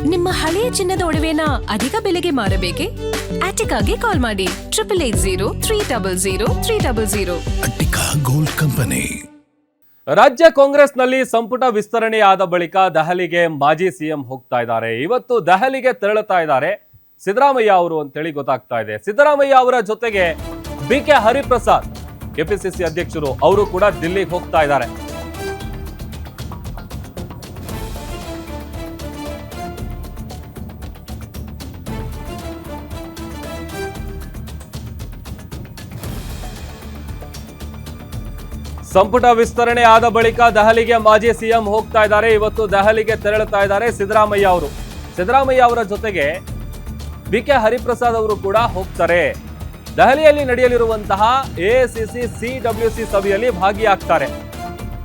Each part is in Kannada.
ನಿಮ್ಮ ಹಳೆಯ ಚಿನ್ನದ ಒಡವೆನ ಅಧಿಕ ಬೆಲೆಗೆ ಮಾರಬೇಕೆ? ಆಟಿಕಾಗೆ ಕಾಲ್ ಮಾಡಿ 8880 ಅಟ್ಟಿಕಾ ಗೋಲ್ಡ್ ಕಂಪನಿ. ರಾಜ್ಯ ಕಾಂಗ್ರೆಸ್ನಲ್ಲಿ ಸಂಪುಟ ವಿಸ್ತರಣೆಯಾದ ಬಳಿಕ ದೆಹಲಿಗೆ ಮಾಜಿ ಸಿಎಂ ಹೋಗ್ತಾ ಇದ್ದಾರೆ. ಇವತ್ತು ದೆಹಲಿಗೆ ತೆರಳುತ್ತಾ ಇದ್ದಾರೆ ಸಿದ್ದರಾಮಯ್ಯ ಅವರು ಅಂತೇಳಿ ಗೊತ್ತಾಗ್ತಾ ಇದೆ. ಸಿದ್ದರಾಮಯ್ಯ ಅವರ ಜೊತೆಗೆ ಬಿಕೆ ಹರಿಪ್ರಸಾದ್ ಕೆಪಿಸಿಸಿ ಅಧ್ಯಕ್ಷರು ಅವರು ಕೂಡ ದಿಲ್ಲಿಗೆ ಹೋಗ್ತಾ ಇದ್ದಾರೆ. ಸಂಪುಟ ವಿಸ್ತರಣೆ ಆದ ಬಳಿಕ ದೆಹಲಿಗೆ ಮಾಜಿ ಸಿಎಂ ಹೋಗ್ತಾ ಇದ್ದಾರೆ. ಇವತ್ತು ದೆಹಲಿಗೆ ತೆರಳುತ್ತಾ ಇದ್ದಾರೆ ಸಿದ್ದರಾಮಯ್ಯ ಅವರು. ಸಿದ್ದರಾಮಯ್ಯ ಅವರ ಜೊತೆಗೆ ಬಿಕೆ ಹರಿಪ್ರಸಾದ್ ಅವರು ಕೂಡ ಹೋಗ್ತಾರೆ. ದೆಹಲಿಯಲ್ಲಿ ನಡೆಯಲಿರುವಂತಹ ಎಐಸಿಸಿ ಸಿಡಬ್ಲ್ಯೂಸಿ ಸಭೆಯಲ್ಲಿ ಭಾಗಿಯಾಗ್ತಾರೆ.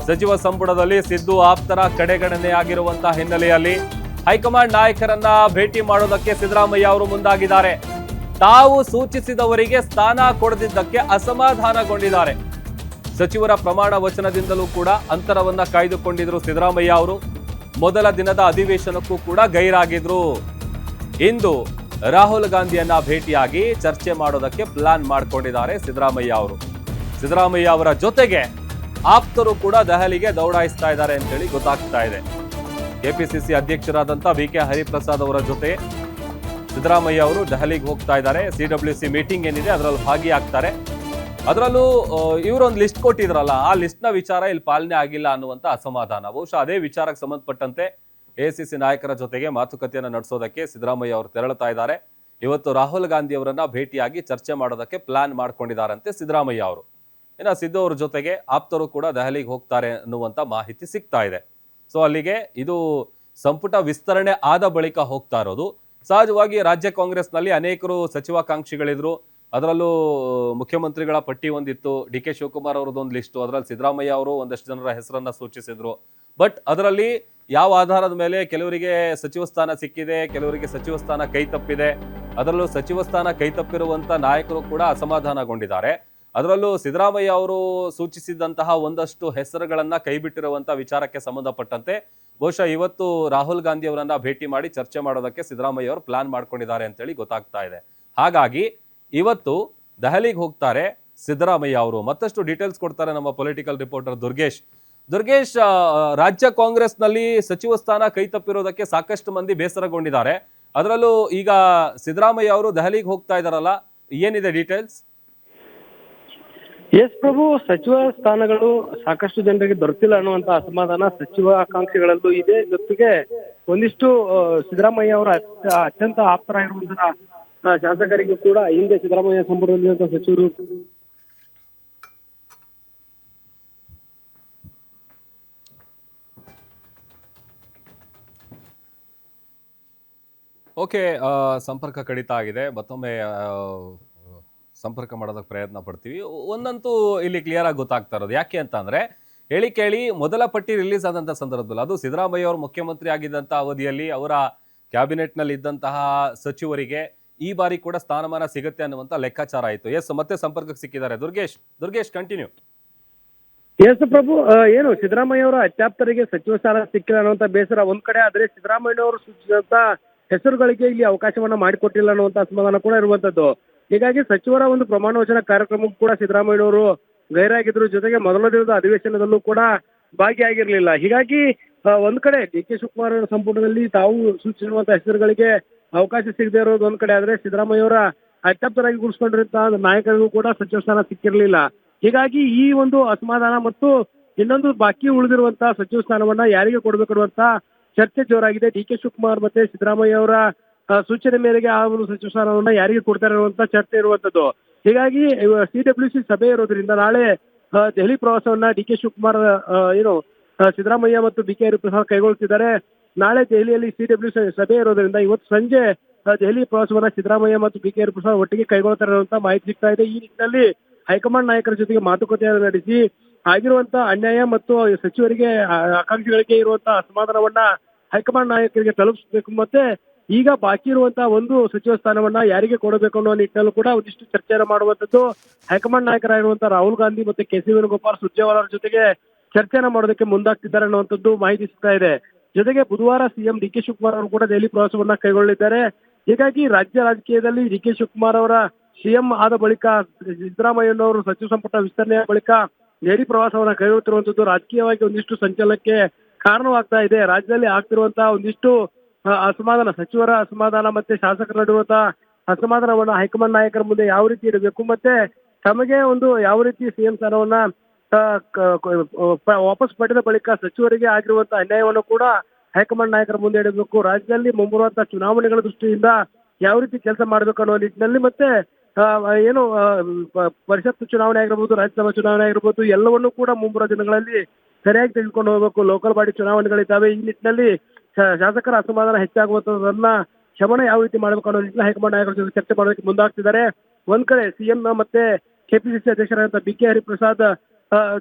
ಸಚಿವ ಸಂಪುಟದಲ್ಲಿ ಸಿದ್ದು ಆಪ್ತರ ಕಡೆಗಣನೆ ಆಗಿರುವಂತಹ ಹಿನ್ನೆಲೆಯಲ್ಲಿ ಹೈಕಮಾಂಡ್ ನಾಯಕರನ್ನ ಭೇಟಿ ಮಾಡೋದಕ್ಕೆ ಸಿದ್ದರಾಮಯ್ಯ ಅವರು ಮುಂದಾಗಿದ್ದಾರೆ. ತಾವು ಸೂಚಿಸಿದವರಿಗೆ ಸ್ಥಾನ ಕೊಡದಿದ್ದಕ್ಕೆ ಅಸಮಾಧಾನಗೊಂಡಿದ್ದಾರೆ. ಸಚಿವರ ಪ್ರಮಾಣ ವಚನದಿಂದಲೂ ಕೂಡ ಅಂತರವನ್ನ ಕಾಯ್ದುಕೊಂಡಿದ್ರು ಸಿದ್ದರಾಮಯ್ಯ ಅವರು. ಮೊದಲ ದಿನದ ಅಧಿವೇಶನಕ್ಕೂ ಕೂಡ ಗೈರಾಗಿದ್ರು. ಇಂದು ರಾಹುಲ್ ಗಾಂಧಿಯನ್ನ ಭೇಟಿಯಾಗಿ ಚರ್ಚೆ ಮಾಡೋದಕ್ಕೆ ಪ್ಲಾನ್ ಮಾಡ್ಕೊಂಡಿದ್ದಾರೆ ಸಿದ್ದರಾಮಯ್ಯ ಅವರು. ಸಿದ್ದರಾಮಯ್ಯ ಅವರ ಜೊತೆಗೆ ಆಪ್ತರು ಕೂಡ ದೆಹಲಿಗೆ ದೌಡಾಯಿಸ್ತಾ ಇದ್ದಾರೆ ಅಂತೇಳಿ ಗೊತ್ತಾಗ್ತಾ ಇದೆ. ಕೆಪಿಸಿಸಿ ಅಧ್ಯಕ್ಷರಾದಂತಹ ಬಿಕೆ ಹರಿಪ್ರಸಾದ್ ಅವರ ಜೊತೆ ಸಿದ್ದರಾಮಯ್ಯ ಅವರು ದೆಹಲಿಗೆ ಹೋಗ್ತಾ ಇದ್ದಾರೆ. ಸಿಡಬ್ಲ್ಯೂಸಿ ಮೀಟಿಂಗ್ ಏನಿದೆ ಅದರಲ್ಲಿ ಭಾಗಿಯಾಗ್ತಾರೆ. ಅದರಲ್ಲೂ ಇವರೊಂದು ಲಿಸ್ಟ್ ಕೊಟ್ಟಿದ್ರಲ್ಲ, ಆ ಲಿಸ್ಟ್ ನ ವಿಚಾರ ಇಲ್ಲಿ ಪಾಲನೆ ಆಗಿಲ್ಲ ಅನ್ನುವಂತ ಅಸಮಾಧಾನ. ಬಹುಶಃ ಅದೇ ವಿಚಾರಕ್ಕೆ ಸಂಬಂಧಪಟ್ಟಂತೆ ಎಐಸಿಸಿ ನಾಯಕರ ಜೊತೆಗೆ ಮಾತುಕತೆಯನ್ನು ನಡೆಸೋದಕ್ಕೆ ಸಿದ್ದರಾಮಯ್ಯ ಅವರು ತೆರಳುತ್ತಾ ಇದ್ದಾರೆ. ಇವತ್ತು ರಾಹುಲ್ ಗಾಂಧಿ ಅವರನ್ನ ಭೇಟಿಯಾಗಿ ಚರ್ಚೆ ಮಾಡೋದಕ್ಕೆ ಪ್ಲಾನ್ ಮಾಡ್ಕೊಂಡಿದ್ದಾರಂತೆ ಸಿದ್ದರಾಮಯ್ಯ ಅವರು. ಇನ್ನು ಸಿದ್ದು ಅವ್ರ ಜೊತೆಗೆ ಆಪ್ತರು ಕೂಡ ದೆಹಲಿಗೆ ಹೋಗ್ತಾರೆ ಅನ್ನುವಂತ ಮಾಹಿತಿ ಸಿಗ್ತಾ ಇದೆ. ಸೊ ಅಲ್ಲಿಗೆ ಇದು ಸಂಪುಟ ವಿಸ್ತರಣೆ ಆದ ಬಳಿಕ ಹೋಗ್ತಾ ಇರೋದು. ಸಹಜವಾಗಿ ರಾಜ್ಯ ಕಾಂಗ್ರೆಸ್ನಲ್ಲಿ ಅನೇಕರು ಸಚಿವಾಕಾಂಕ್ಷಿಗಳಿದ್ರು. ಅದರಲ್ಲೂ ಮುಖ್ಯಮಂತ್ರಿಗಳ ಪಟ್ಟಿ ಒಂದಿತ್ತು. ಡಿ ಕೆ ಶಿವಕುಮಾರ್ ಅವರದೊಂದು ಲಿಸ್ಟು, ಅದರಲ್ಲಿ ಸಿದ್ದರಾಮಯ್ಯ ಅವರು ಒಂದಷ್ಟು ಜನರ ಹೆಸರನ್ನ ಸೂಚಿಸಿದ್ರು. ಬಟ್ ಅದರಲ್ಲಿ ಯಾವ ಆಧಾರದ ಮೇಲೆ ಕೆಲವರಿಗೆ ಸಚಿವ ಸ್ಥಾನ ಸಿಕ್ಕಿದೆ, ಕೆಲವರಿಗೆ ಸಚಿವ ಸ್ಥಾನ ಕೈ ತಪ್ಪಿದೆ. ಅದರಲ್ಲೂ ಸಚಿವ ಸ್ಥಾನ ಕೈ ತಪ್ಪಿರುವಂತ ನಾಯಕರು ಕೂಡ ಅಸಮಾಧಾನಗೊಂಡಿದ್ದಾರೆ. ಅದರಲ್ಲೂ ಸಿದ್ದರಾಮಯ್ಯ ಅವರು ಸೂಚಿಸಿದಂತಹ ಒಂದಷ್ಟು ಹೆಸರುಗಳನ್ನ ಕೈಬಿಟ್ಟಿರುವಂತ ವಿಚಾರಕ್ಕೆ ಸಂಬಂಧಪಟ್ಟಂತೆ ಬಹುಶಃ ಇವತ್ತು ರಾಹುಲ್ ಗಾಂಧಿ ಅವರನ್ನ ಭೇಟಿ ಮಾಡಿ ಚರ್ಚೆ ಮಾಡೋದಕ್ಕೆ ಸಿದ್ದರಾಮಯ್ಯ ಅವರು ಪ್ಲಾನ್ ಮಾಡ್ಕೊಂಡಿದ್ದಾರೆ ಅಂತೇಳಿ ಗೊತ್ತಾಗ್ತಾ ಇದೆ. ಹಾಗಾಗಿ ಇವತ್ತು ದೆಹಲಿಗೆ ಹೋಗ್ತಾರೆ ಸಿದ್ದರಾಮಯ್ಯ ಅವರು. ಮತ್ತಷ್ಟು ಡೀಟೇಲ್ಸ್ ಕೊಡ್ತಾರೆ ನಮ್ಮ ಪೊಲಿಟಿಕಲ್ ರಿಪೋರ್ಟರ್ ದುರ್ಗೇಶ್. ರಾಜ್ಯ ಕಾಂಗ್ರೆಸ್ನಲ್ಲಿ ಸಚಿವ ಸ್ಥಾನ ಕೈ ತಪ್ಪಿರೋದಕ್ಕೆ ಸಾಕಷ್ಟು ಮಂದಿ ಬೇಸರಗೊಂಡಿದ್ದಾರೆ. ಅದರಲ್ಲೂ ಈಗ ಸಿದ್ದರಾಮಯ್ಯ ಅವರು ದೆಹಲಿಗೆ ಹೋಗ್ತಾ ಇದಾರಲ್ಲ, ಏನಿದೆ ಡೀಟೇಲ್ಸ್? ಎಸ್ ಪ್ರಭು, ಸಚಿವ ಸ್ಥಾನಗಳು ಸಾಕಷ್ಟು ಜನರಿಗೆ ದೊರೆತಿಲ್ಲ ಅನ್ನುವಂತ ಅಸಮಾಧಾನ ಸಚಿವ ಆಕಾಂಕ್ಷಿಗಳಲ್ಲೂ ಇದೆ. ಜೊತೆಗೆ ಒಂದಿಷ್ಟು ಸಿದ್ದರಾಮಯ್ಯ ಅವರ ಅತ್ಯಂತ ಆಪ್ತರಾಗಿರುವಂತಹ ಶಾಸಕರಿಗೂ ಕೂಡ ಹಿಂದೆ ಸಿದ್ದರಾಮಯ್ಯ ಸಂಪುಟದಲ್ಲಿರುವಂತಹ ಸಚಿವರು ಓಕೆ, ಸಂಪರ್ಕ ಕಡಿತ ಆಗಿದೆ. ಮತ್ತೊಮ್ಮೆ ಸಂಪರ್ಕ ಮಾಡೋದಕ್ಕೆ ಪ್ರಯತ್ನ ಪಡ್ತೀವಿ. ಒಂದಂತೂ ಇಲ್ಲಿ ಕ್ಲಿಯರ್ ಆಗಿ ಗೊತ್ತಾಗ್ತಾ ಇರೋದು ಯಾಕೆ ಅಂತ ಅಂದ್ರೆ, ಹೇಳಿ ಕೇಳಿ ಮೊದಲ ಪಟ್ಟಿ ರಿಲೀಸ್ ಆದಂಥ ಸಂದರ್ಭದಲ್ಲಿ ಅದು ಸಿದ್ದರಾಮಯ್ಯ ಅವರು ಮುಖ್ಯಮಂತ್ರಿ ಆಗಿದ್ದಂಥ ಅವಧಿಯಲ್ಲಿ ಅವರ ಕ್ಯಾಬಿನೆಟ್ನಲ್ಲಿ ಇದ್ದಂತಹ ಸಚಿವರಿಗೆ ಈ ಬಾರಿ ಕೂಡ ಸ್ಥಾನಮಾನ ಸಿಗುತ್ತೆ ಅನ್ನುವಂಥ ಲೆಕ್ಕಾಚಾರ ಆಯಿತು. ಎಸ್, ಮತ್ತೆ ಸಂಪರ್ಕಕ್ಕೆ ಸಿಕ್ಕಿದ್ದಾರೆ ದುರ್ಗೇಶ್ ಕಂಟಿನ್ಯೂ. ಎಸ್ ಪ್ರಭು, ಏನು ಸಿದ್ದರಾಮಯ್ಯ ಅವರ ಅತ್ಯಾಪ್ತರಿಗೆ ಸಚಿವ ಸ್ಥಾನ ಸಿಕ್ಕಿಲ್ಲ ಅನ್ನುವಂತ ಬೇಸರ ಒಂದ್ ಕಡೆ ಆದ್ರೆ, ಸಿದ್ದರಾಮಯ್ಯ ಅವರು ಸೂಚಿಸಿದಂತ ಹೆಸರುಗಳಿಗೆ ಇಲ್ಲಿ ಅವಕಾಶವನ್ನ ಮಾಡಿಕೊಟ್ಟಿಲ್ಲ ಅನ್ನುವಂತ ಅಸಮಾಧಾನ ಕೂಡ ಇರುವಂತದ್ದು. ಹೀಗಾಗಿ ಸಚಿವರ ಒಂದು ಪ್ರಮಾಣ ವಚನ ಕಾರ್ಯಕ್ರಮಕ್ಕೂ ಕೂಡ ಸಿದ್ದರಾಮಯ್ಯ ಅವರು ಗೈರಾಗಿದ್ರು. ಜೊತೆಗೆ ಮೊದಲ ದಿನದ ಅಧಿವೇಶನದಲ್ಲೂ ಕೂಡ ಭಾಗಿಯಾಗಿರ್ಲಿಲ್ಲ. ಹೀಗಾಗಿ ಒಂದ್ ಕಡೆ ಡಿ ಕೆ ಶಿವಕುಮಾರ್ ಸಂಪುಟದಲ್ಲಿ ತಾವು ಸೂಚಿಸಿರುವಂತಹ ಹೆಸರುಗಳಿಗೆ ಅವಕಾಶ ಸಿಗದೆ ಇರೋದು ಒಂದ್ ಕಡೆ ಆದ್ರೆ, ಸಿದ್ದರಾಮಯ್ಯ ಅವರ ಅತ್ಯಾಪ್ತರಾಗಿ ಗುರುಸ್ಕೊಂಡಿರುವಂತಹ ನಾಯಕರಿಗೂ ಕೂಡ ಸಚಿವ ಸ್ಥಾನ ಸಿಕ್ಕಿರ್ಲಿಲ್ಲ. ಹೀಗಾಗಿ ಈ ಒಂದು ಅಸಮಾಧಾನ ಮತ್ತು ಇನ್ನೊಂದು ಬಾಕಿ ಉಳಿದಿರುವಂತಹ ಸಚಿವ ಸ್ಥಾನವನ್ನ ಯಾರಿಗೆ ಕೊಡಬೇಕು ಅನ್ನುವಂತ ಚರ್ಚೆ ಜೋರಾಗಿದೆ. ಡಿ ಕೆ ಶಿವಕುಮಾರ್ ಮತ್ತೆ ಸಿದ್ದರಾಮಯ್ಯ ಅವರ ಸೂಚನೆ ಮೇರೆಗೆ ಆ ಒಂದು ಸಚಿವ ಸ್ಥಾನವನ್ನ ಯಾರಿಗೆ ಕೊಡ್ತಾರೆ ಅನ್ನುವಂತ ಚರ್ಚೆ ಇರುವಂತದ್ದು. ಹೀಗಾಗಿ ಸಿಡಬ್ಲ್ಯೂಸಿ ಸಭೆ ಇರೋದ್ರಿಂದ ನಾಳೆ ದೆಹಲಿ ಪ್ರವಾಸವನ್ನ ಡಿ ಕೆ ಶಿವಕುಮಾರ್ ಸಿದ್ದರಾಮಯ್ಯ ಮತ್ತು ಬಿ ಕೆ ಹರಿಪ್ರಸಾದ್ ಕೈಗೊಳ್ಳುತ್ತಿದ್ದಾರೆ. ನಾಳೆ ದೆಹಲಿಯಲ್ಲಿ ಸಿಡಬ್ಲ್ಯೂಸಿ ಸಭೆ ಇರೋದ್ರಿಂದ ಇವತ್ತು ಸಂಜೆ ದೆಹಲಿ ಪ್ರವಾಸವನ್ನ ಸಿದ್ದರಾಮಯ್ಯ ಮತ್ತು ಬಿ ಕೆ ಹರಿಪ್ರಸಾದ್ ಒಟ್ಟಿಗೆ ಕೈಗೊಳ್ತಾರೆ ಅನ್ನುವಂತ ಮಾಹಿತಿ ಸಿಗ್ತಾ ಇದೆ. ಈ ನಿಟ್ಟಿನಲ್ಲಿ ಹೈಕಮಾಂಡ್ ನಾಯಕರ ಜೊತೆಗೆ ಮಾತುಕತೆಯನ್ನು ನಡೆಸಿ ಆಗಿರುವಂತಹ ಅನ್ಯಾಯ ಮತ್ತು ಸಚಿವರಿಗೆ ಆಕಾಂಕ್ಷಿಗಳಿಗೆ ಇರುವಂತಹ ಅಸಮಾಧಾನವನ್ನ ಹೈಕಮಾಂಡ್ ನಾಯಕರಿಗೆ ತಲುಪಿಸಬೇಕು. ಮತ್ತೆ ಈಗ ಬಾಕಿ ಇರುವಂತಹ ಒಂದು ಸಚಿವ ಸ್ಥಾನವನ್ನ ಯಾರಿಗೆ ಕೊಡಬೇಕು ಅನ್ನೋ ನಿಟ್ಟಿನಲ್ಲೂ ಕೂಡ ಒಂದಿಷ್ಟು ಚರ್ಚೆಯನ್ನು ಮಾಡುವಂತದ್ದು ಹೈಕಮಾಂಡ್ ನಾಯಕರಾಗಿರುವಂತಹ ರಾಹುಲ್ ಗಾಂಧಿ ಮತ್ತೆ ಕೆ ಸಿ ವೇಣುಗೋಪಾಲ್ ಸುರ್ಜೇವಾಲಾ ಅವರ ಜೊತೆಗೆ ಚರ್ಚೆಯನ್ನು ಮಾಡೋದಕ್ಕೆ ಮುಂದಾಗ್ತಿದ್ದಾರೆ ಅನ್ನುವಂಥದ್ದು ಮಾಹಿತಿ ಸಿಗ್ತಾ ಇದೆ. ಜೊತೆಗೆ ಬುಧವಾರ ಸಿಎಂ ಡಿ ಕೆ ಶಿವಕುಮಾರ್ ಅವರು ಕೂಡ ದೆಹಲಿ ಪ್ರವಾಸವನ್ನ ಕೈಗೊಳ್ಳಲಿದ್ದಾರೆ. ಹೀಗಾಗಿ ರಾಜ್ಯ ರಾಜಕೀಯದಲ್ಲಿ ಡಿ ಕೆ ಶಿವಕುಮಾರ್ ಅವರ ಸಿಎಂ ಆದ ಬಳಿಕ ಸಿದ್ದರಾಮಯ್ಯನವರು ಸಚಿವ ಸಂಪುಟ ವಿಸ್ತರಣೆಯ ಬಳಿಕ ದೆಹಲಿ ಪ್ರವಾಸವನ್ನ ಕೈಗೊಳ್ಳುತ್ತಿರುವಂತದ್ದು ರಾಜಕೀಯವಾಗಿ ಒಂದಿಷ್ಟು ಸಂಚಲನಕ್ಕೆ ಕಾರಣವಾಗ್ತಾ ಇದೆ. ರಾಜ್ಯದಲ್ಲಿ ಆಗ್ತಿರುವಂತಹ ಒಂದಿಷ್ಟು ಅಸಮಾಧಾನ, ಸಚಿವರ ಅಸಮಾಧಾನ ಮತ್ತೆ ಶಾಸಕರ ನಡುವಂತಹ ಅಸಮಾಧಾನವನ್ನ ಹೈಕಮಾಂಡ್ ನಾಯಕರ ಮುಂದೆ ಯಾವ ರೀತಿ ಇಡಬೇಕು, ಮತ್ತೆ ತಮಗೆ ಒಂದು ಯಾವ ರೀತಿ ಸಿಎಂ ಸ್ಥಾನವನ್ನ ವಾಪಸ್ ಪಡೆದ ಬಳಿಕ ಸಚಿವರಿಗೆ ಆಗಿರುವಂತಹ ಅನ್ಯಾಯವನ್ನು ಕೂಡ ಹೈಕಮಾಂಡ್ ನಾಯಕರ ಮುಂದೆ ಇಡಬೇಕು. ರಾಜ್ಯದಲ್ಲಿ ಮುಂಬರುವಂತಹ ಚುನಾವಣೆಗಳ ದೃಷ್ಟಿಯಿಂದ ಯಾವ ರೀತಿ ಕೆಲಸ ಮಾಡಬೇಕು ಅನ್ನೋ ನಿಟ್ಟಿನಲ್ಲಿ ಮತ್ತೆ ಏನು ಪರಿಷತ್ ಚುನಾವಣೆ ಆಗಿರ್ಬೋದು, ರಾಜ್ಯಸಭಾ ಚುನಾವಣೆ ಆಗಿರ್ಬೋದು, ಎಲ್ಲವನ್ನೂ ಕೂಡ ಮುಂಬರುವ ದಿನಗಳಲ್ಲಿ ಸರಿಯಾಗಿ ತೆಗೆದುಕೊಂಡು ಹೋಗಬೇಕು. ಲೋಕಲ್ ಬಾಡಿ ಚುನಾವಣೆಗಳಿದ್ದಾವೆ. ಈ ನಿಟ್ಟಿನಲ್ಲಿ ಶಾಸಕರ ಅಸಮಾಧಾನ ಹೆಚ್ಚಾಗುವಂತದನ್ನ ಶಮನ ಯಾವ ರೀತಿ ಮಾಡಬೇಕು ಅನ್ನೋ ನಿಟ್ಟಿನಲ್ಲಿ ಹೈಕಮಾಂಡ್ ನಾಯಕರ ಜೊತೆ ಚರ್ಚೆ ಮಾಡೋದಕ್ಕೆ ಮುಂದಾಗ್ತಿದ್ದಾರೆ. ಒಂದ್ ಕಡೆ ಸಿಎಂ ಮತ್ತೆ ಕೆಪಿಸಿಸಿ ಅಧ್ಯಕ್ಷರಾದಂತಹ ಬಿ ಕೆ ಹರಿಪ್ರಸಾದ್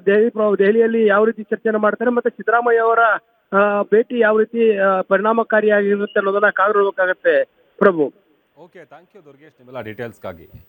ದೆಹಲಿಯಲ್ಲಿ ಯಾವ ರೀತಿ ಚರ್ಚೆಯನ್ನು ಮಾಡ್ತಾರೆ, ಮತ್ತೆ ಸಿದ್ದರಾಮಯ್ಯ ಅವರ ಭೇಟಿ ಯಾವ ರೀತಿ ಪರಿಣಾಮಕಾರಿಯಾಗಿರುತ್ತೆ ಅನ್ನೋದನ್ನ ಕಾದು ನೋಡಬೇಕಾಗತ್ತೆ ಪ್ರಭು. ಓಕೆ, ಥ್ಯಾಂಕ್ ಯು ದುರ್ಗೇಶ್ ನಿಮ್ಮೆಲ್ಲ ಡೀಟೇಲ್ಸ್ಗಾಗಿ.